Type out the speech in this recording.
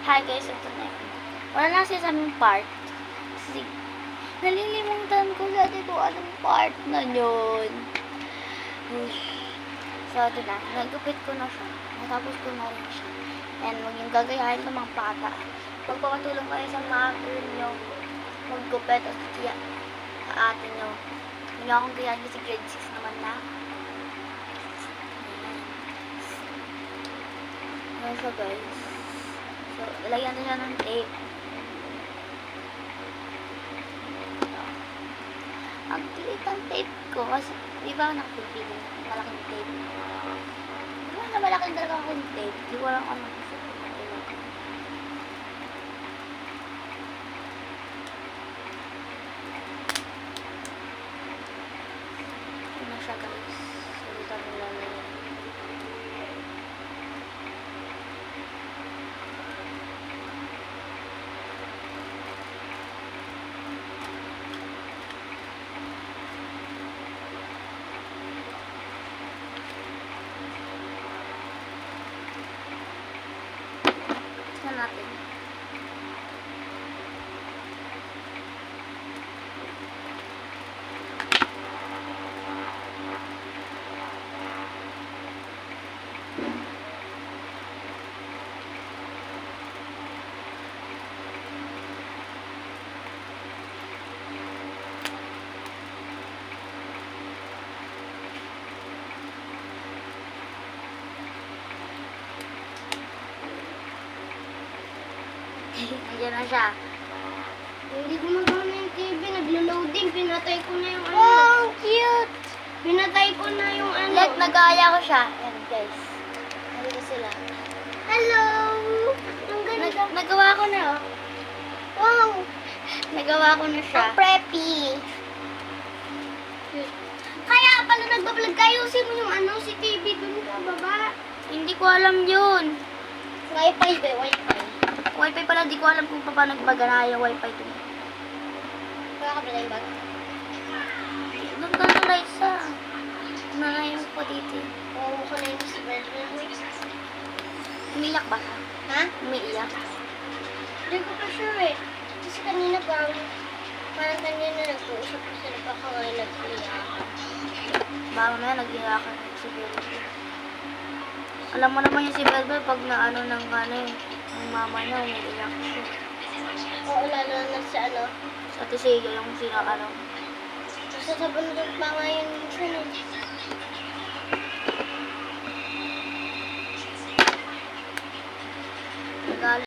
Hi guys, ito na yun. Wala lang siya sa aming part. Kasi, nalilimutan ko dati kung anong part na yun. So, ito na. Nagupit ko na siya. Natapos ko na rin siya. And, huwag yung gagayahin ng mga bata. Magpapatulong kayo sa mother nyo. Maggupit at kaya sa ate nyo. Hindi akong gayahin kasi grade 6 naman na. Ayan siya guys. So, ilagyan na siya ng tape. Ang tilit ang tape ko kasi di ba nakapipili ng malaking tape? Di ba na malaking talaga akong tape? Di ko lang ano gusto ko na ilagay. Ano siya guys? Sulitan mo lang yun. Natin. Nandiyan na siya. Hindi gumagana yung TV. Naglo-loading. Pinatay ko na yung ano. Wow, cute! Pinatay ko na yung ano. Let, nag-aaya ko siya. Ayan, guys. Nandito sila. Hello! Ang ganda. Nagawa ko na, oh. Wow! Nagawa ko na siya. Ang preppy. Kaya pala nagbablog kayo. Ayusin mo yung ano, si TV dun sa baba. Hindi ko alam yun. Wi-Fi ba? Wi-Fi. Wi-Fi pala, di ko alam kung paano nagpagana yung Wi-Fi dun. Kaya ka pala yung bag. Doon ka na, Liza. Nangayon ko dito. Oo, ko na yung si Bertrand. Umiyak ba ka? Ha? Umiiyak? Hindi ko pa sure eh. Kasi kanina parang kanina nag-uusap ko sila baka ngayon nag-iyakan. Baka mamaya nag-iyakan si Belbel. Alam mo naman yung si Belbel pag naano ng ano eh. Ang mama niya, umiiyak siya. Oo, lalo na sa ano. Sa Tiseo yung sila ano. Kasi sa bundok pa nga yun minsan eh. Nagalit